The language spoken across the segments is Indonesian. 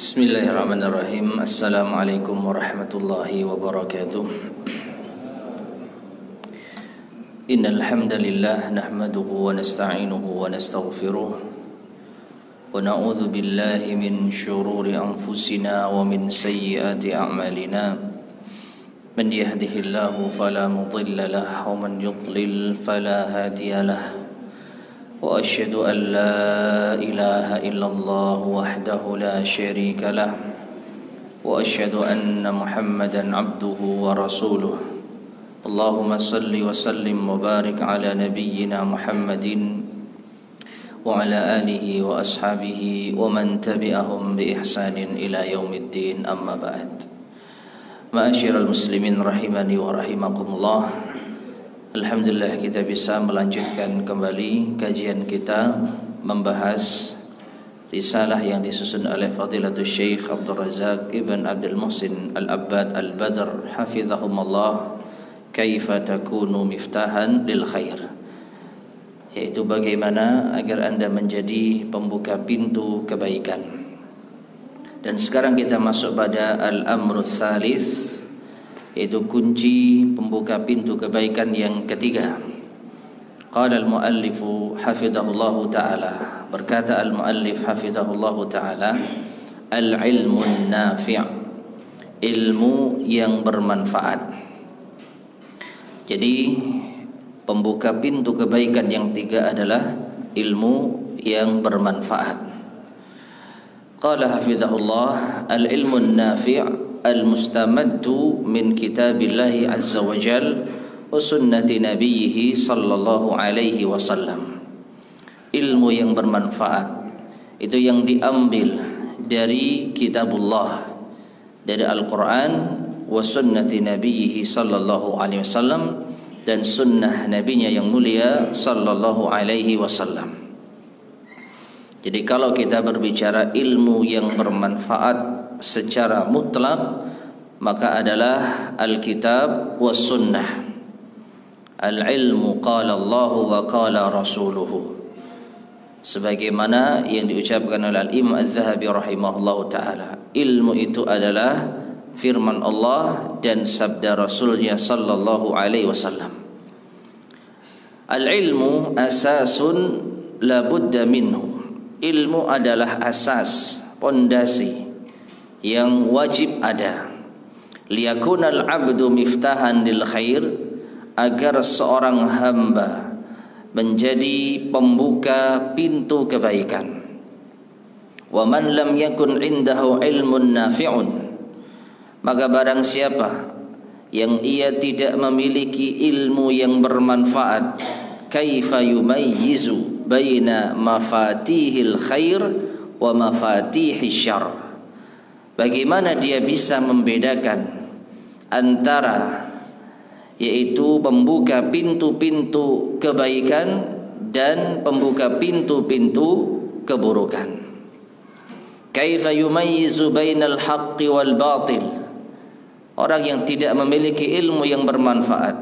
Bismillahirrahmanirrahim. Assalamualaikum warahmatullahi wabarakatuh. Innal hamdalillah nahmaduhu wa nasta'inuhu wa nastaghfiruh wa na'udzu billahi min shururi anfusina wa min sayyiati a'malina. Man yahdihillahu fala mudilla lahu wa man yudlil fala hadiya lahu. وأشهد أن لا إله إلا الله وحده لا شريك له وأشهد أن محمدا عبده ورسوله اللهم صل وسلم وبارك على نبينا محمد وعلى آله وأصحابه ومن تبعهم بإحسان إلى يوم الدين أما بعد. معاشر المسلمين rahimani wa rahimakumullah. Alhamdulillah kita bisa melanjutkan kembali kajian kita membahas risalah yang disusun oleh Fadilatul Syekh Abdul Razak Ibn Abdul Muhsin Al-Abbad Al-Badr hafizahumullah, Kaifa takunu miftahan lil khair, yaitu bagaimana agar Anda menjadi pembuka pintu kebaikan. Dan sekarang kita masuk pada Al-Amru Tsalits, yaitu kunci pembuka pintu kebaikan yang ketiga. Qala al-muallifu hafidhahullahu ta'ala, berkata al-muallif hafidhahullahu ta'ala, al-ilmun nafi', ilmu yang bermanfaat. Jadi pembuka pintu kebaikan yang tiga adalah ilmu yang bermanfaat. Qala hafidhahullah, al-ilmun nafi' al-mustamaddu min kitabillahi azza wa jal wa sunnati nabiyhi sallallahu alaihi wasallam. Ilmu yang bermanfaat itu yang diambil dari kitabullah, dari Al-Quran, wa sunnati nabiyhi sallallahu alaihi wasallam, dan sunnah nabinya yang mulia sallallahu alaihi wasallam. Jadi kalau kita berbicara ilmu yang bermanfaat secara mutlak, maka adalah Alkitab was sunnah. Al-ilmu qala Allah wa qala rasuluhu, sebagaimana yang diucapkan oleh Al-Imam Az-Zahabi rahimahullahu ta'ala. Ilmu itu adalah firman Allah dan sabda Rasulnya sallallahu alaihi wasallam. Al-ilmu asasun la budda minhu. Ilmu adalah asas, pondasi yang wajib ada. Liyakunal abdu miftahan lil khair, agar seorang hamba menjadi pembuka pintu kebaikan. Wa man lam yakun indahu ilmun nafi'un, maka barang siapa yang ia tidak memiliki ilmu yang bermanfaat, kaifa yumayyizu baina mafatihil khair wa mafatihis syarr, bagaimana dia bisa membedakan antara yaitu pembuka pintu-pintu kebaikan dan pembuka pintu-pintu keburukan. Kaifa yumayyizu bainal haqqi wal batil, orang yang tidak memiliki ilmu yang bermanfaat,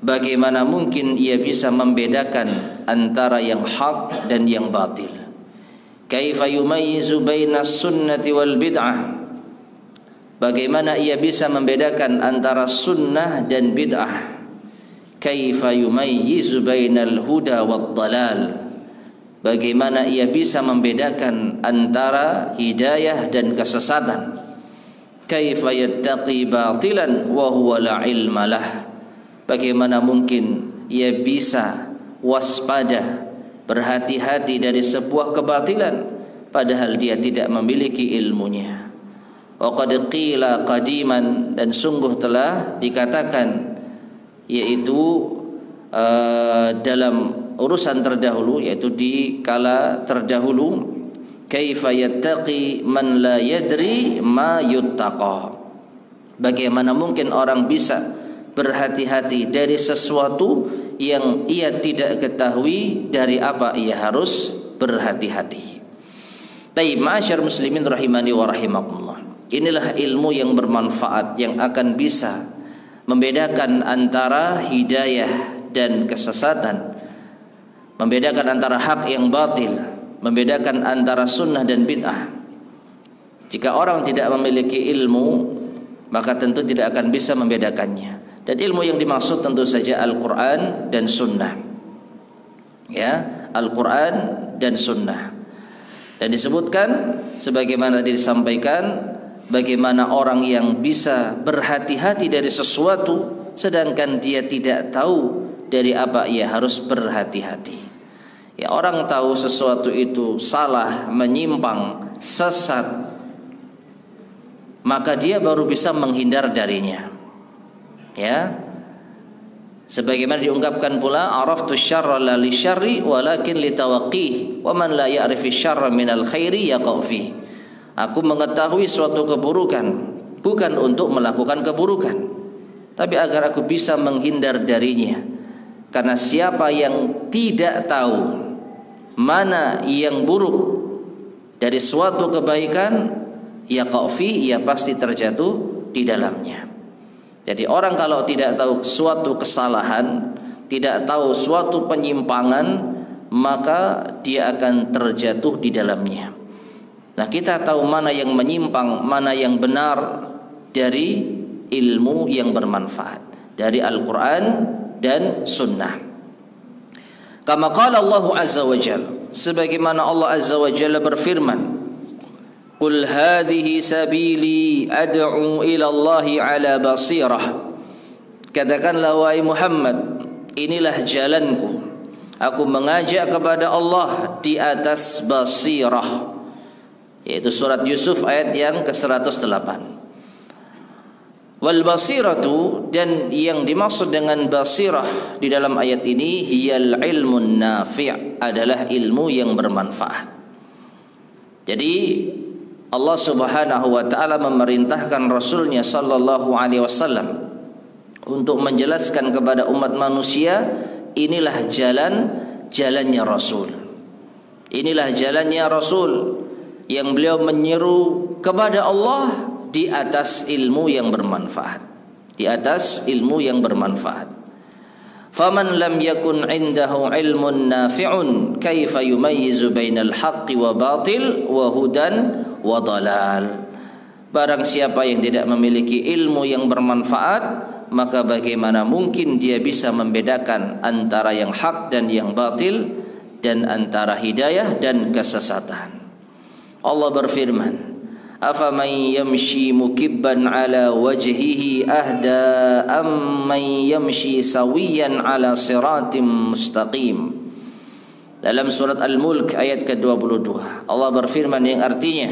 bagaimana mungkin ia bisa membedakan antara yang hak dan yang batil. Kaifa yumayyizu bainas sunnati wal bid'ah, bagaimana ia bisa membedakan antara sunnah dan bid'ah. Kaifa yumayyizu bainal huda wad dalal, bagaimana ia bisa membedakan antara hidayah dan kesesatan. Kaifa yattaqi batilan wa huwa la ilma lah, bagaimana mungkin ia bisa waspada, berhati-hati dari sebuah kebatilan padahal dia tidak memiliki ilmunya. Wa qad qila qadiman, dan sungguh telah dikatakan yaitu dalam urusan terdahulu, yaitu di kala terdahulu, kaifa yattaqi man la yadri ma yuttaqa, bagaimana mungkin orang bisa berhati-hati dari sesuatu yang ia tidak ketahui dari apa ia harus berhati-hati. Taib, ma'asyar muslimin rahimani wa rahimakumullah. Inilah ilmu yang bermanfaat yang akan bisa membedakan antara hidayah dan kesesatan, membedakan antara hak yang batil, membedakan antara sunnah dan bid'ah. Jika orang tidak memiliki ilmu, maka tentu tidak akan bisa membedakannya. Dan ilmu yang dimaksud tentu saja Al-Quran dan Sunnah. Ya, Al-Quran dan Sunnah. Dan disebutkan sebagaimana disampaikan, bagaimana orang yang bisa berhati-hati dari sesuatu sedangkan dia tidak tahu dari apa ia harus berhati-hati. Ya, orang tahu sesuatu itu salah, menyimpang, sesat, maka dia baru bisa menghindar darinya. Ya, sebagaimana diungkapkan pula, araftu syarra la li syarri walakin li tawaqqih wa man la ya'rifi syarra minal khairi yaqa fi. Aku mengetahui suatu keburukan bukan untuk melakukan keburukan, tapi agar aku bisa menghindar darinya. Karena siapa yang tidak tahu mana yang buruk dari suatu kebaikan, yaqa fi, ia pasti terjatuh di dalamnya. Jadi orang kalau tidak tahu suatu kesalahan, tidak tahu suatu penyimpangan, maka dia akan terjatuh di dalamnya. Nah, kita tahu mana yang menyimpang, mana yang benar dari ilmu yang bermanfaat, dari Al-Quran dan Sunnah. Kama qala Allah Azza wa Jalla, sebagaimana Allah Azza wa Jalla berfirman, Qul hadhihi sabili ad'u ila Allahi ala basirah. Katakanlah wahai Muhammad, inilah jalanku, aku mengajak kepada Allah di atas basirah. Yaitu surat Yusuf ayat yang ke-108. Wal basiratu, dan yang dimaksud dengan basirah di dalam ayat ini, hiyal ilmun nafi', adalah ilmu yang bermanfaat. Jadi Allah Subhanahu wa taala memerintahkan Rasulnya sallallahu alaihi wasallam untuk menjelaskan kepada umat manusia, inilah jalannya Rasul. Inilah jalannya Rasul yang beliau menyeru kepada Allah di atas ilmu yang bermanfaat. Di atas ilmu yang bermanfaat. Faman lam yakun indahu ilmun nafi'un kaifa yumayyizu bainal haqqi wa batil wa hudan wa dalal. Barang siapa yang tidak memiliki ilmu yang bermanfaat, maka bagaimana mungkin dia bisa membedakan antara yang hak dan yang batil, dan antara hidayah dan kesesatan. Allah berfirman, afaman yamshi mukibban ala wajhihi ahda amman yamshi sawiyan ala siratim mustaqim. Dalam surat Al-Mulk ayat ke-22 Allah berfirman yang artinya,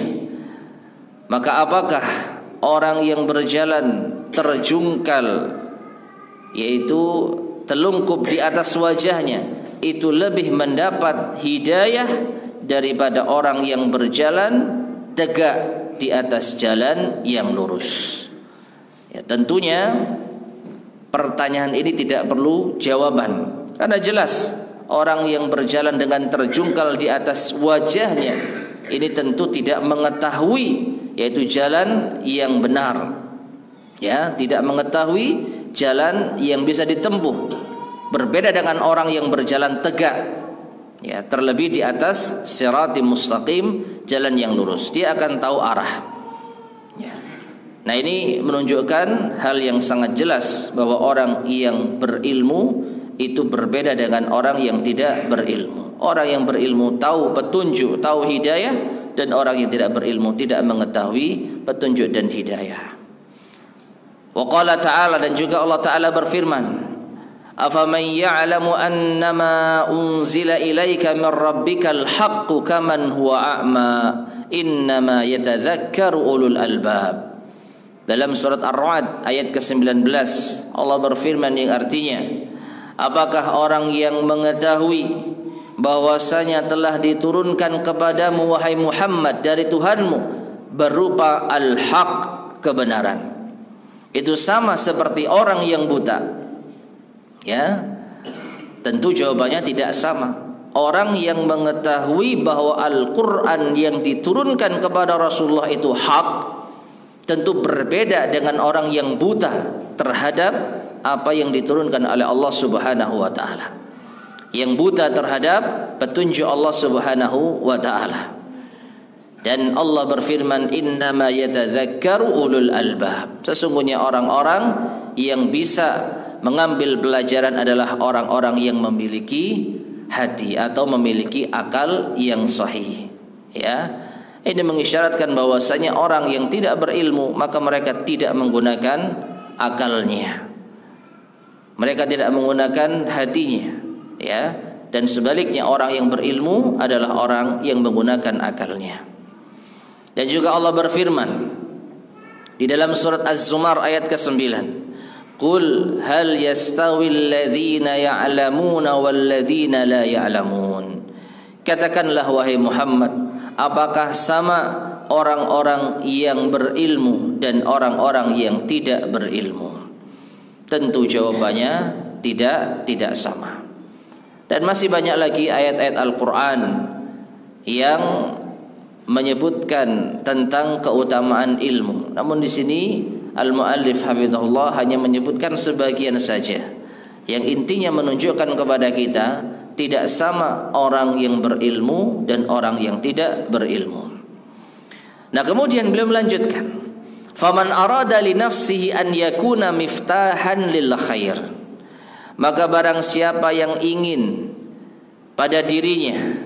maka apakah orang yang berjalan terjungkal, yaitu telungkup di atas wajahnya, itu lebih mendapat hidayah daripada orang yang berjalan tegak di atas jalan yang lurus. Ya, tentunya pertanyaan ini tidak perlu jawaban, karena jelas orang yang berjalan dengan terjungkal di atas wajahnya ini tentu tidak mengetahui yaitu jalan yang benar. Ya, tidak mengetahui jalan yang bisa ditempuh. Berbeda dengan orang yang berjalan tegak, ya, terlebih di atas siratim mustaqim, jalan yang lurus, dia akan tahu arah. Ya. Nah, ini menunjukkan hal yang sangat jelas bahwa orang yang berilmu itu berbeda dengan orang yang tidak berilmu. Orang yang berilmu tahu petunjuk, tahu hidayah, dan orang yang tidak berilmu tidak mengetahui petunjuk dan hidayah. Wa qala ta'ala, dan juga Allah Ta'ala berfirman, afaman ya'lamu annama unzila ilaika min rabbikal haqqu kaman huwa a'ma innama yatadzakkaru ulul albab. Dalam surat Ar-Ra'd ayat ke-19 Allah berfirman yang artinya, apakah orang yang mengetahui bahwasanya telah diturunkan kepadamu wahai Muhammad dari Tuhanmu berupa al-haq, kebenaran, itu sama seperti orang yang buta? Ya, tentu jawabannya tidak sama. Orang yang mengetahui bahwa Al-Quran yang diturunkan kepada Rasulullah itu hak, tentu berbeda dengan orang yang buta terhadap apa yang diturunkan oleh Allah Subhanahu wa ta'ala, yang buta terhadap petunjuk Allah Subhanahu wa ta'ala. Dan Allah berfirman, innama yatadzakkaru ulul albab. Sesungguhnya orang-orang yang bisa mengambil pelajaran adalah orang-orang yang memiliki hati atau memiliki akal yang sahih. Ya, ini mengisyaratkan bahwasanya orang yang tidak berilmu maka mereka tidak menggunakan akalnya. Mereka tidak menggunakan hatinya. Ya, dan sebaliknya orang yang berilmu adalah orang yang menggunakan akalnya. Dan juga Allah berfirman di dalam surat Az-Zumar ayat ke-9, "Qul hal yastawil ladzina ya'lamuna wal ladzina la ya'lamun." Katakanlah wahai Muhammad, apakah sama orang-orang yang berilmu dan orang-orang yang tidak berilmu? Tentu jawabannya tidak sama. Dan masih banyak lagi ayat-ayat Al-Qur'an yang menyebutkan tentang keutamaan ilmu. Namun di sini al-muallif hafizahullah hanya menyebutkan sebagian saja. Yang intinya menunjukkan kepada kita tidak sama orang yang berilmu dan orang yang tidak berilmu. Nah, kemudian beliau melanjutkan, "Faman arada li nafsihi an yakuna miftahan lil khair." Maka barang siapa yang ingin pada dirinya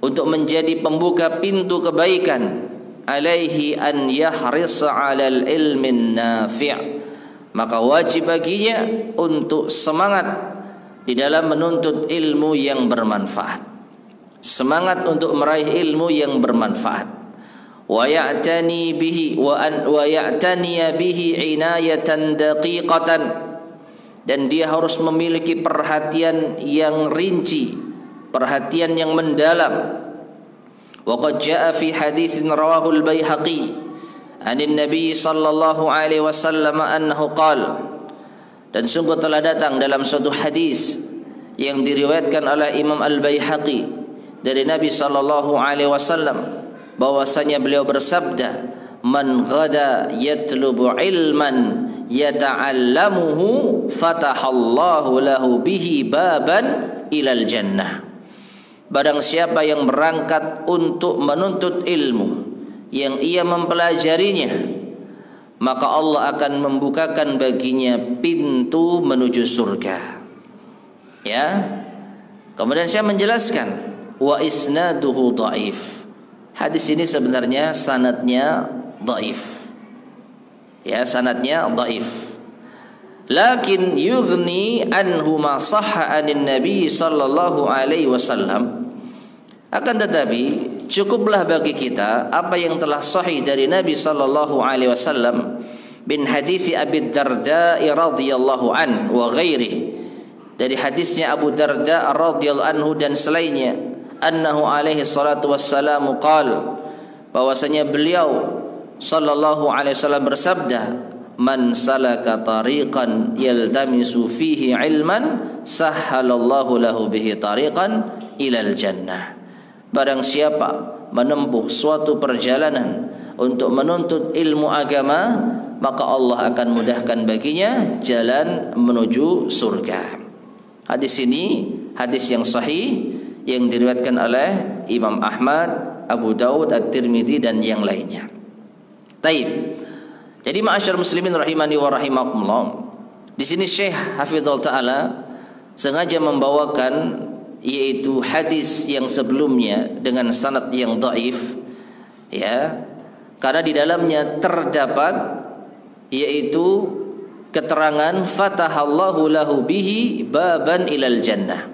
untuk menjadi pembuka pintu kebaikan, alaihi an yahrisa 'alal ilmin nafi', maka wajib baginya untuk semangat di dalam menuntut ilmu yang bermanfaat. Semangat untuk meraih ilmu yang bermanfaat. Wa ya'tani bihi wa ya'tani bihi inayatan daqiqatan, dan dia harus memiliki perhatian yang rinci, perhatian yang mendalam. Waqad jaa fi haditsin rawahu al-Baihaqi 'anin Nabi sallallahu alaihi wasallam annahu qala, dan sungguh telah datang dalam suatu hadis yang diriwayatkan oleh Imam Al-Baihaqi dari Nabi sallallahu alaihi wasallam bahwasanya beliau bersabda, "Man ghada yatlubu ilman yata'allamuhu fatahallahu lahu bihi baban ilal jannah." Barang siapa yang berangkat untuk menuntut ilmu yang ia mempelajarinya, maka Allah akan membukakan baginya pintu menuju surga. Ya. Kemudian saya menjelaskan, wa isnaduhu dhaif. Hadis ini sebenarnya sanadnya dhaif. Ya, sanadnya dhaif. Lakin yughni anhu ma sahha anin Nabi sallallahu alaihi wasallam. Akan tetapi cukuplah bagi kita apa yang telah sahih dari Nabi sallallahu alaihi wasallam bin hadits Abi Darda radhiyallahu an wa ghairihi, dari hadisnya Abu Darda radhiyallahu anhu dan selainnya, annahu alaihi salatu wassalamu qala, bahwasanya beliau sallallahu alaihi wasallam bersabda, "Man salaka tariqan yaltamisu fihi ilman sahhalallahu lahu bihi tariqan ilal jannah." Barang siapa menempuh suatu perjalanan untuk menuntut ilmu agama, maka Allah akan mudahkan baginya jalan menuju surga. Hadis ini hadis yang sahih yang diriwayatkan oleh Imam Ahmad, Abu Daud, At-Tirmidzi dan yang lainnya. Taib. Jadi ma'asyar muslimin rahimani wa rahimakumullah, di sini Syekh Hafizul Ta'ala sengaja membawakan yaitu hadis yang sebelumnya dengan sanad yang dhaif, ya, karena di dalamnya terdapat yaitu keterangan fatahallahu lahu bihi baban ilal jannah.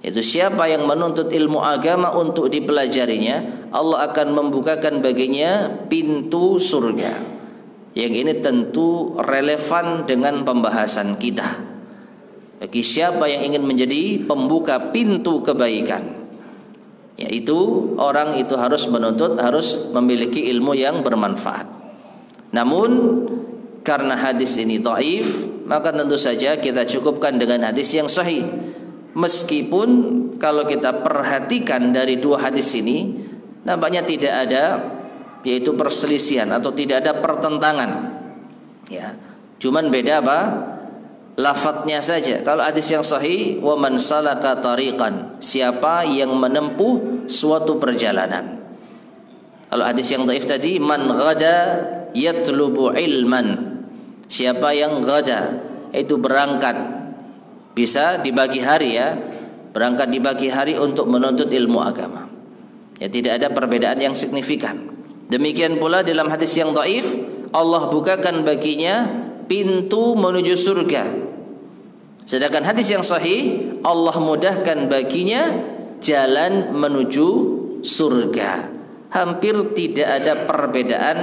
Itu siapa yang menuntut ilmu agama untuk dipelajarinya, Allah akan membukakan baginya pintu surga. Yang ini tentu relevan dengan pembahasan kita. Bagi siapa yang ingin menjadi pembuka pintu kebaikan, yaitu orang itu harus memiliki ilmu yang bermanfaat. Namun karena hadis ini dhaif, maka tentu saja kita cukupkan dengan hadis yang sahih. Meskipun kalau kita perhatikan dari dua hadis ini, nampaknya tidak ada yaitu perselisihan atau tidak ada pertentangan. Ya, cuman beda apa? Lafadznya saja. Kalau hadis yang sahih, wa man salaka tariqan, siapa yang menempuh suatu perjalanan. Kalau hadis yang dhaif tadi, man ghada yatlubu ilman. Siapa yang ghada, itu berangkat, bisa di pagi hari ya, berangkat di pagi hari untuk menuntut ilmu agama. Ya, tidak ada perbedaan yang signifikan. Demikian pula dalam hadis yang dhaif, Allah bukakan baginya pintu menuju surga. Sedangkan hadis yang sahih, Allah mudahkan baginya jalan menuju surga. Hampir tidak ada perbedaan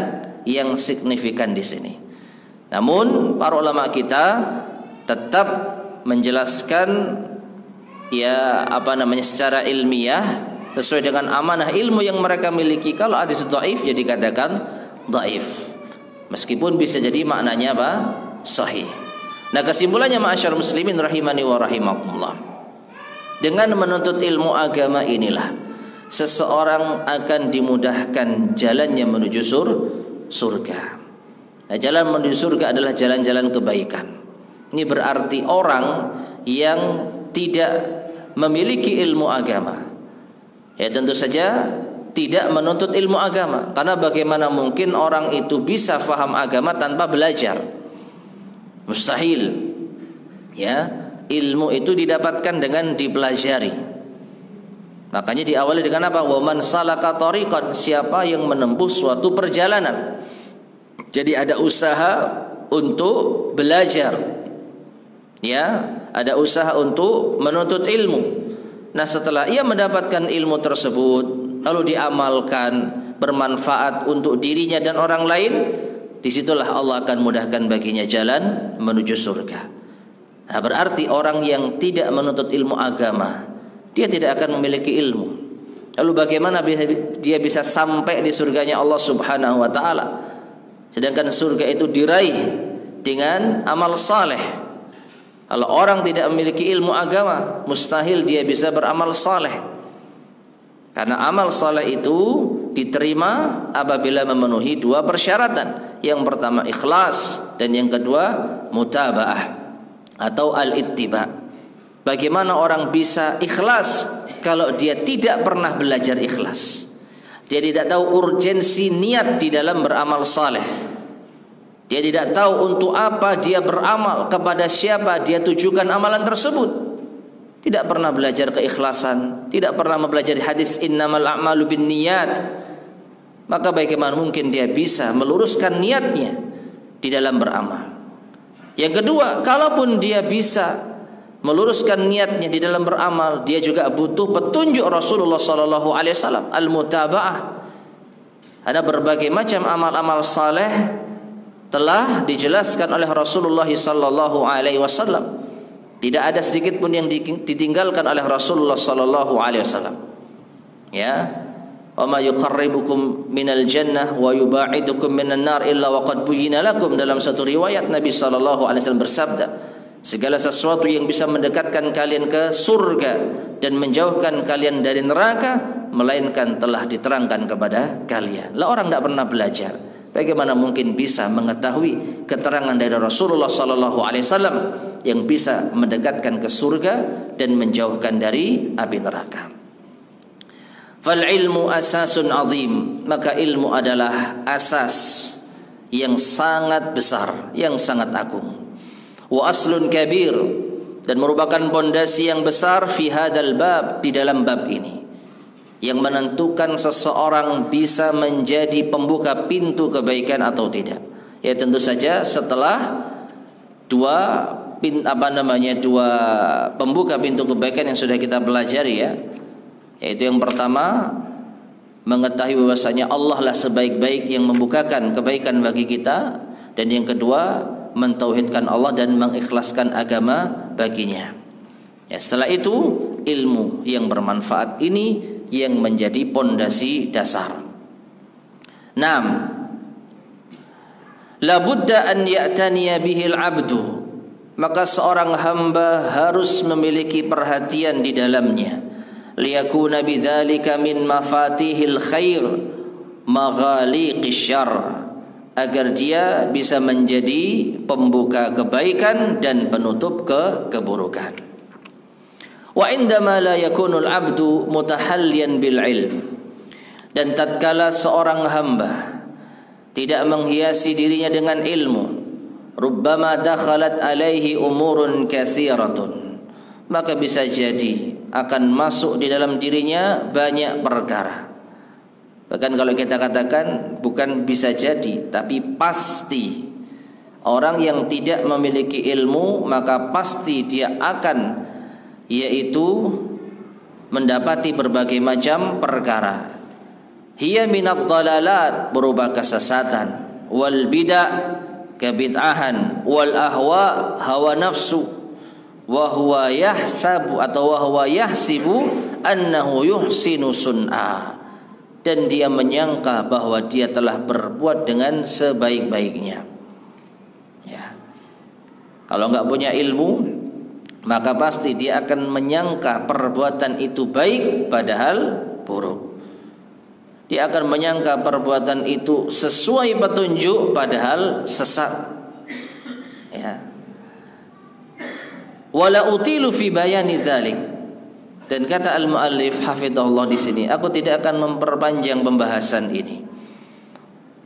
yang signifikan di sini. Namun para ulama kita tetap menjelaskan secara ilmiah sesuai dengan amanah ilmu yang mereka miliki. Kalau hadis dhaif ya dikatakan dhaif, meskipun bisa jadi maknanya sahih. Nah, kesimpulannya ma'asyarul muslimin rahimani wa rahimakumullah, dengan menuntut ilmu agama inilah seseorang akan dimudahkan jalannya menuju surga. Nah, jalan menuju surga adalah jalan-jalan kebaikan. Ini berarti orang yang tidak memiliki ilmu agama, ya tentu saja tidak menuntut ilmu agama. Karena bagaimana mungkin orang itu bisa faham agama tanpa belajar? Mustahil. Ya, ilmu itu didapatkan dengan dipelajari. Makanya diawali dengan apa? Wa man salaka thariqan, siapa yang menempuh suatu perjalanan. Jadi ada usaha untuk belajar. Ya, ada usaha untuk menuntut ilmu. Nah, setelah ia mendapatkan ilmu tersebut, lalu diamalkan, bermanfaat untuk dirinya dan orang lain, disitulah Allah akan mudahkan baginya jalan menuju surga. Nah, berarti orang yang tidak menuntut ilmu agama, dia tidak akan memiliki ilmu. Lalu bagaimana dia bisa sampai di surganya Allah Subhanahu wa taala? Sedangkan surga itu diraih dengan amal saleh. Kalau orang tidak memiliki ilmu agama, mustahil dia bisa beramal saleh. Karena amal saleh itu diterima apabila memenuhi dua persyaratan. Yang pertama ikhlas, dan yang kedua mutaba'ah atau al-ittiba. Bagaimana orang bisa ikhlas kalau dia tidak pernah belajar ikhlas? Dia tidak tahu urgensi niat di dalam beramal saleh. Dia tidak tahu untuk apa dia beramal, kepada siapa dia tujukan amalan tersebut. Tidak pernah belajar keikhlasan, tidak pernah mempelajari hadis innamal a'malu binniyat. Maka bagaimana mungkin dia bisa meluruskan niatnya di dalam beramal? Yang kedua, kalaupun dia bisa meluruskan niatnya di dalam beramal, dia juga butuh petunjuk Rasulullah SAW, al-mutaba'ah. Ada berbagai macam amal-amal saleh telah dijelaskan oleh Rasulullah SAW. Tidak ada sedikit pun yang ditinggalkan oleh Rasulullah SAW. Ya, wa ma yuqarribukum minal jannah wa yuba'idukum minan nar illa waqad buyyina lakum. Dalam satu riwayat Nabi SAW bersabda, segala sesuatu yang bisa mendekatkan kalian ke surga dan menjauhkan kalian dari neraka, melainkan telah diterangkan kepada kalian. Lah orang tidak pernah belajar, bagaimana mungkin bisa mengetahui keterangan dari Rasulullah SAW yang bisa mendekatkan ke surga dan menjauhkan dari api neraka? Fal ilmu asasun azim, maka ilmu adalah asas yang sangat besar, yang sangat agung. Wa aslun kabir, dan merupakan pondasi yang besar fi hadzal bab, di dalam bab ini, yang menentukan seseorang bisa menjadi pembuka pintu kebaikan atau tidak. Ya tentu saja setelah dua pembuka pintu kebaikan yang sudah kita pelajari ya. Yaitu yang pertama, mengetahui bahwasanya Allah lah sebaik-baik yang membukakan kebaikan bagi kita, dan yang kedua, mentauhidkan Allah dan mengikhlaskan agama baginya. Ya, setelah itu ilmu yang bermanfaat ini yang menjadi pondasi dasar. 6. La budda an ya'taniya bihil abdu, maka seorang hamba harus memiliki perhatian di dalamnya. Liyakuna bidzalika min mafatihil khair maghaliqish syarr, agar dia bisa menjadi pembuka kebaikan dan penutup keburukan. Wa indama la yakunul abdu mutahalliyan bil ilm, Dan tatkala seorang hamba tidak menghiasi dirinya dengan ilmu, rubbama dakhalat alaihi umurun katsiratun, maka bisa jadi akan masuk di dalam dirinya banyak perkara. Bahkan kalau kita katakan bukan bisa jadi, tapi pasti orang yang tidak memiliki ilmu maka pasti dia akan yaitu mendapati berbagai macam perkara. Hiya minad dalalat, berupa kesesatan, wal bid'ah, kebid'ahan, wal ahwa, hawa nafsu, wa huwa yahsabu atau wa huwa yahsibu annahu yuhsinu sun'a, dan dia menyangka bahwa dia telah berbuat dengan sebaik-baiknya. Ya. Kalau enggak punya ilmu, maka pasti dia akan menyangka perbuatan itu baik padahal buruk. Dia akan menyangka perbuatan itu sesuai petunjuk padahal sesat. Ya. Wala utilu fi bayani dzalik. Dan kata al-muallif hafizahullah di sini, aku tidak akan memperpanjang pembahasan ini.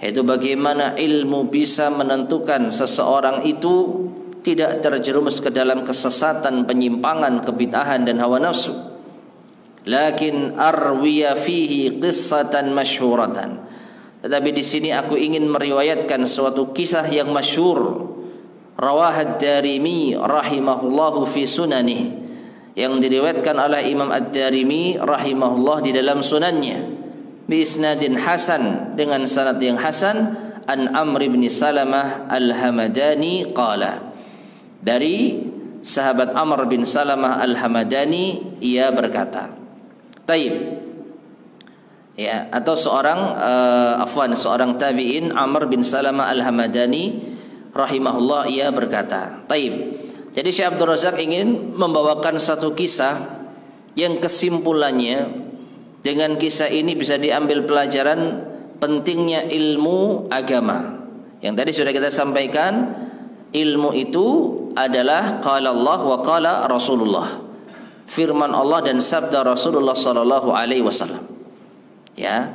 Yaitu bagaimana ilmu bisa menentukan seseorang itu tidak terjerumus ke dalam kesesatan, penyimpangan, kebid'ahan dan hawa nafsu. Lakin arwiya fihi qissatan masyhuratan. Tetapi di sini aku ingin meriwayatkan suatu kisah yang masyhur. Rawahad Darimi rahimahullahu fi sunanih, yang diriwayatkan oleh Imam Ad-Darimi rahimahullah di dalam sunannya, bi isnadin hasan, dengan sanad yang hasan, an Amr bin Salamah al-Hamadani qala, dari sahabat Amr bin Salamah al-Hamadani, ia berkata, taib, ya, atau seorang tabi'in Amr bin Salamah al-Hamadani rahimahullah, ia berkata, taib. Jadi Syekh Abdul Razak ingin membawakan satu kisah yang kesimpulannya, dengan kisah ini bisa diambil pelajaran pentingnya ilmu agama. Yang tadi sudah kita sampaikan, ilmu itu adalah qala Allah wa qala Rasulullah, firman Allah dan sabda Rasulullah sallallahu alaihi wasallam. Ya.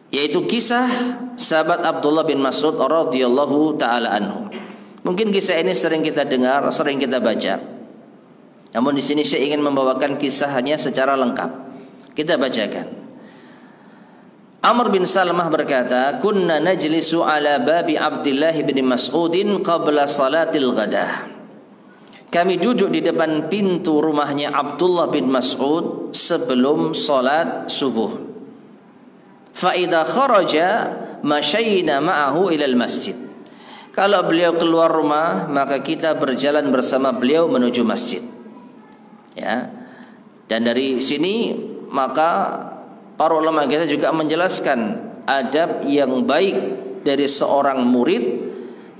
Yaitu kisah sahabat Abdullah bin Mas'ud radhiyallahu taala anhu. Mungkin kisah ini sering kita dengar, sering kita baca. Namun di sini saya ingin membawakan kisahnya secara lengkap. Kita bacakan. Amr bin Salamah berkata, "Kunna najlisu ala babi Abdullah bin Mas'udin qabla salatil ghadah." Kami duduk di depan pintu rumahnya Abdullah bin Mas'ud sebelum salat subuh. Fa idza kharaja masyayna ma'ahu ilal masjid. Kalau beliau keluar rumah, maka kita berjalan bersama beliau menuju masjid. Ya. Dan dari sini maka para ulama kita juga menjelaskan adab yang baik dari seorang murid,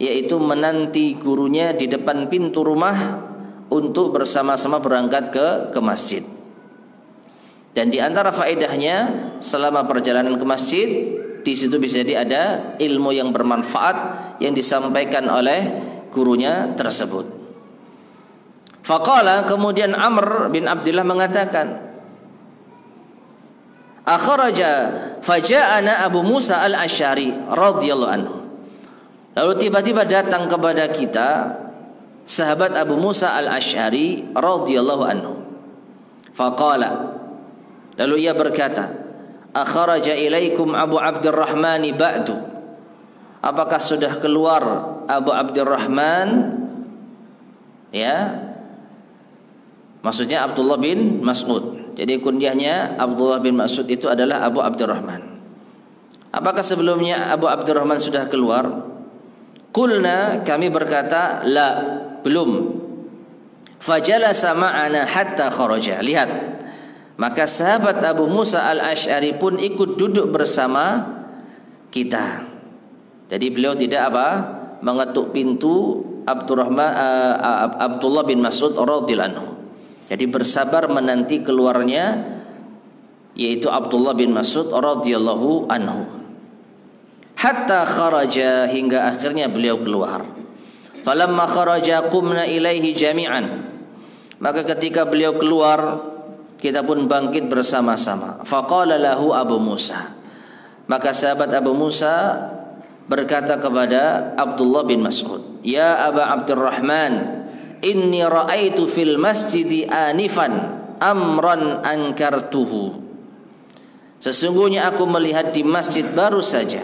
yaitu menanti gurunya di depan pintu rumah untuk bersama-sama berangkat ke masjid. Dan di antara faedahnya selama perjalanan ke masjid, di situ bisa jadi ada ilmu yang bermanfaat yang disampaikan oleh gurunya tersebut. Faqala, kemudian Amr bin Abdullah mengatakan, akhraja faja'ana Abu Musa al-Asy'ari radhiyallahu anhu. Lalu tiba-tiba datang kepada kita sahabat Abu Musa al-Asy'ari radhiyallahu anhu. Faqala, lalu ia berkata, akhraja ilaikum Abu Abdurrahman ba'du. Apakah sudah keluar Abu Abdurrahman? Ya, maksudnya Abdullah bin Mas'ud. Jadi kunyahnya Abdullah bin Mas'ud itu adalah Abu Abdurrahman. Apakah sebelumnya Abu Abdurrahman sudah keluar? Qulna, kami berkata, la, belum. Fajalasa ma'ana hatta kharaja. Lihat, maka sahabat Abu Musa al-Asy'ari pun ikut duduk bersama kita. Jadi beliau tidak mengetuk pintu Abdullah bin Mas'ud radhiyallahu anhu. Jadi bersabar menanti keluarnya, yaitu Abdullah bin Mas'ud radhiyallahu anhu. Hatta kharaja, hingga akhirnya beliau keluar. Falamma kharaja qumna ilaihi jami'an. Maka ketika beliau keluar, kita pun bangkit bersama-sama. Faqala lahu Abu Musa. Maka sahabat Abu Musa berkata kepada Abdullah bin Mas'ud, "Ya Aba Abdurrahman, inni ra'aitu fil masjidi anifan amran ankartuhu." Sesungguhnya aku melihat di masjid baru saja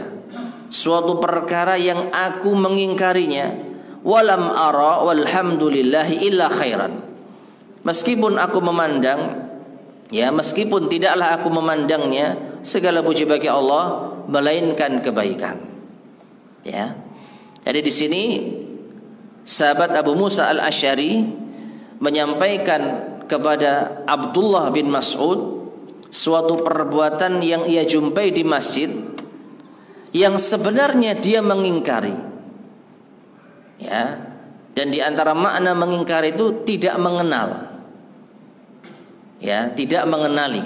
suatu perkara yang aku mengingkarinya. Walam ara walhamdulillahi illa khairan. Meskipun aku memandang, meskipun tidaklah aku memandangnya, segala puji bagi Allah, melainkan kebaikan. Ya. Jadi di sini sahabat Abu Musa al-Asy'ari menyampaikan kepada Abdullah bin Mas'ud suatu perbuatan yang ia jumpai di masjid yang sebenarnya dia mengingkari. Ya, dan di antara makna mengingkari itu tidak mengenal. Ya, tidak mengenali.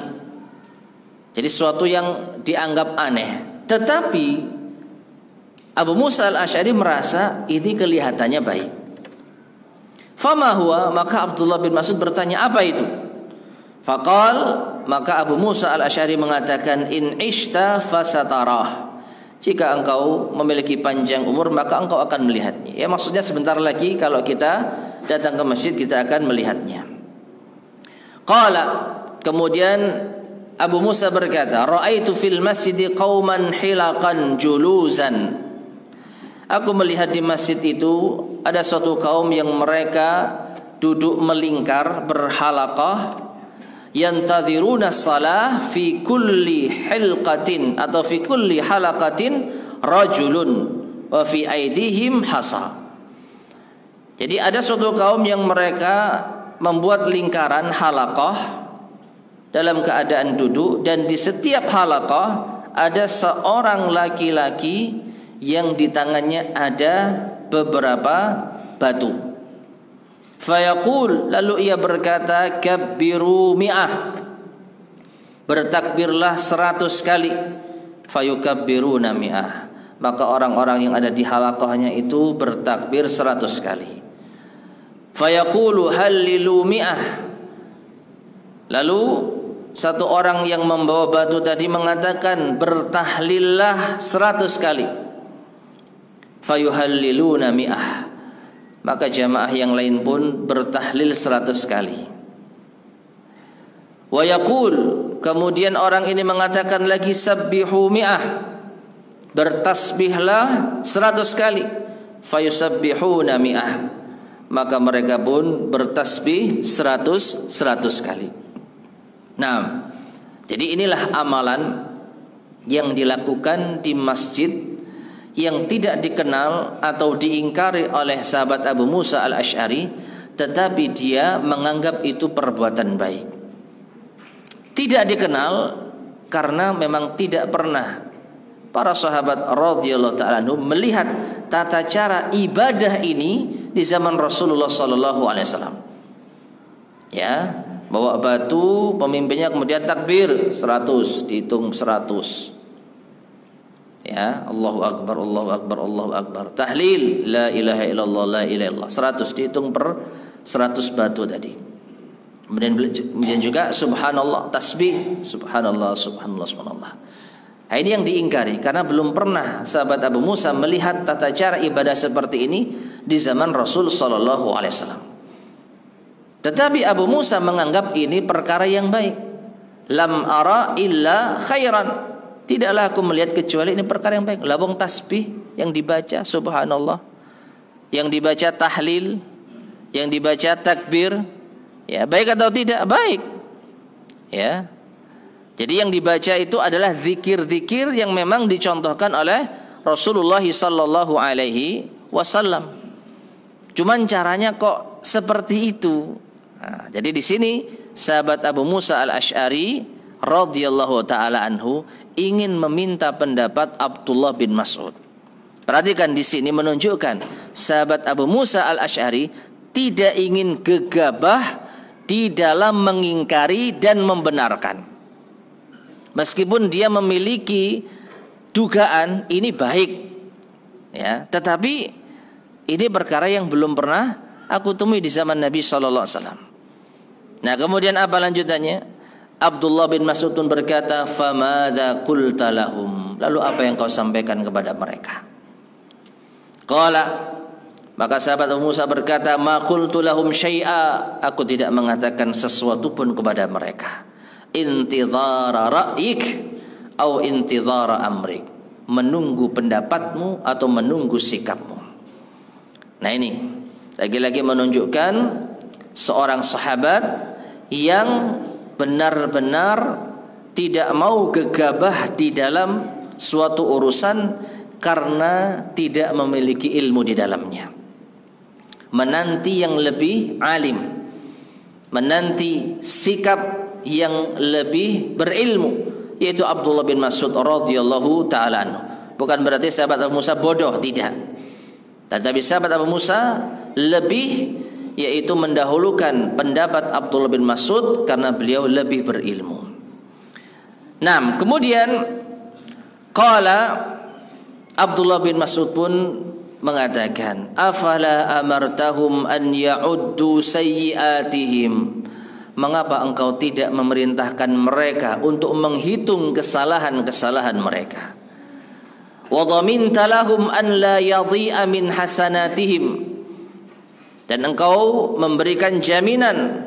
Jadi sesuatu yang dianggap aneh. Tetapi Abu Musa al-Asy'ari merasa ini kelihatannya baik. Fama huwa, maka Abdullah bin Mas'ud bertanya, apa itu? Faqal, maka Abu Musa al-Asy'ari mengatakan, in ishta fasatarah. Jika engkau memiliki panjang umur, maka engkau akan melihatnya. Ya, maksudnya sebentar lagi kalau kita datang ke masjid, kita akan melihatnya. Qala, kemudian Abu Musa berkata, ra'aitu fil masjidi qauman hilaqan juluzan. Aku melihat di masjid itu ada suatu kaum yang mereka duduk melingkar berhalaqah, yantadhiruna shalah fi kulli hilqatin atau fi kulli halaqatin rajulun wa fi aidihim hasa. Jadi ada suatu kaum yang mereka membuat lingkaran halaqah dalam keadaan duduk, dan di setiap halaqah ada seorang laki-laki yang di tangannya ada beberapa batu. Fayaqul, lalu ia berkata, kabbiru mi'ah, bertakbirlah 100 kali. Fayukabbiruna mi'ah, maka orang-orang yang ada di halaqahnya itu bertakbir 100 kali. Fayaqulu hallilu mi'ah, lalu satu orang yang membawa batu tadi mengatakan, bertahlillah 100 kali. Fayuhalliluna mi'ah, maka jamaah yang lain pun bertahlil 100 kali. Wa yaqul, kemudian orang ini mengatakan lagi, sabbihu mi'ah, bertasbihlah 100 kali. Fayusabbihuna mi'ah, maka mereka pun bertasbih 100 kali. Nah, jadi inilah amalan yang dilakukan di masjid yang tidak dikenal atau diingkari oleh sahabat Abu Musa al-Asy'ari, tetapi dia menganggap itu perbuatan baik. Tidak dikenal karena memang tidak pernah para sahabat radhiyallahu ta'ala anhum melihat tata cara ibadah ini di zaman Rasulullah sallallahu alaihi wasallam. Ya, bawa batu, pemimpinnya kemudian takbir 100, dihitung 100. Ya, Allahu Akbar, Allahu Akbar, Allahu Akbar. Tahlil, la ilaha illallah, la ilaha illallah. 100 dihitung per 100 batu tadi. Kemudian juga subhanallah, tasbih, subhanallah, subhanallah, subhanallah. Nah, ini yang diingkari karena belum pernah sahabat Abu Musa melihat tata cara ibadah seperti ini di zaman Rasul sallallahu alaihi wasallam. Tetapi Abu Musa menganggap ini perkara yang baik. Lam ara illa khairan. Tidaklah aku melihat kecuali ini perkara yang baik. Labung tasbih yang dibaca subhanallah, yang dibaca tahlil, yang dibaca takbir, ya baik atau tidak? Baik. Ya. Jadi yang dibaca itu adalah zikir-zikir yang memang dicontohkan oleh Rasulullah sallallahu alaihi wasallam. Cuman caranya kok seperti itu. Nah, jadi di sini sahabat Abu Musa al-Asy'ari radhiyallahu taala anhu ingin meminta pendapat Abdullah bin Mas'ud. Perhatikan di sini menunjukkan sahabat Abu Musa al-Asy'ari tidak ingin gegabah di dalam mengingkari dan membenarkan. Meskipun dia memiliki dugaan ini baik, ya, tetapi ini perkara yang belum pernah aku temui di zaman Nabi sallallahu alaihi wasallam. Nah, kemudian apa lanjutannya? Abdullah bin Mas'ud pun berkata, "Famadza qulta lahum?" lalu apa yang kau sampaikan kepada mereka? Qala, maka sahabat Abu Musa berkata, ma qultu lahum syai'a, aku tidak mengatakan sesuatu pun kepada mereka. Intidhara ra'yik au intidhara amrik, menunggu pendapatmu atau menunggu sikapmu. Nah ini lagi-lagi menunjukkan seorang sahabat yang benar-benar tidak mau gegabah di dalam suatu urusan karena tidak memiliki ilmu di dalamnya. Menanti yang lebih alim, menanti sikap yang lebih berilmu, yaitu Abdullah bin Mas'ud radhiyallahu taala anhu. Bukan berarti sahabat Abu Musa bodoh, tidak. Tetapi sahabat Abu Musa lebih, yaitu mendahulukan pendapat Abdullah bin Mas'ud karena beliau lebih berilmu. Nah, kemudian qala, Abdullah bin Mas'ud pun mengatakan, afala amartahum an ya'uddu sayyi'atihim, mengapa engkau tidak memerintahkan mereka untuk menghitung kesalahan-kesalahan mereka? Wa dhaminta lahum an la yadhi'a min hasanatihim, dan engkau memberikan jaminan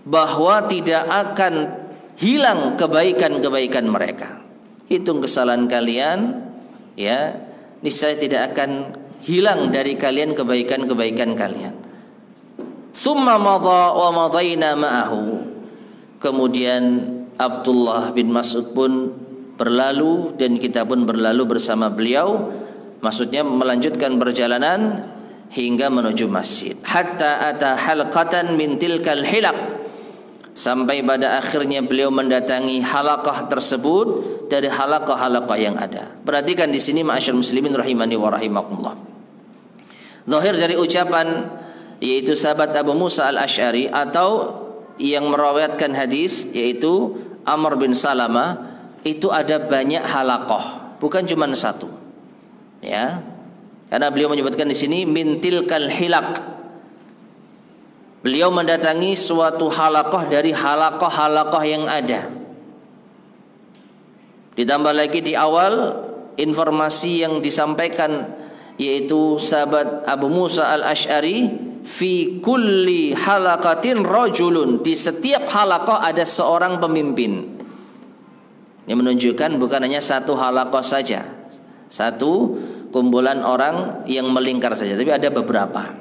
bahwa tidak akan hilang kebaikan-kebaikan mereka. Hitung kesalahan kalian, ya, niscaya tidak akan hilang dari kalian kebaikan-kebaikan kalian. Summa madha wa madaina ma'ahu, kemudian Abdullah bin Mas'ud pun berlalu dan kita pun berlalu bersama beliau, maksudnya melanjutkan perjalanan hingga menuju masjid. Hatta ata halqatan min tilkal hilaq, sampai pada akhirnya beliau mendatangi halaqah tersebut dari halaqah-halaqah yang ada. Perhatikan di sini ma'asyar muslimin rahimani wa rahimakumullah. Zahir dari ucapan yaitu sahabat Abu Musa al-Asy'ari atau yang meriwayatkan hadis yaitu Amr bin Salamah, itu ada banyak halaqah, bukan cuma satu. Ya. Karena beliau menyebutkan di sini min tilkal hilaq. Beliau mendatangi suatu halaqah dari halaqah-halaqah yang ada. Ditambah lagi di awal informasi yang disampaikan yaitu sahabat Abu Musa al-Asy'ari, fi kulli halaqatin rajulun, di setiap halaqah ada seorang pemimpin. Ini menunjukkan bukan hanya satu halaqah saja, satu kumpulan orang yang melingkar saja, tapi ada beberapa.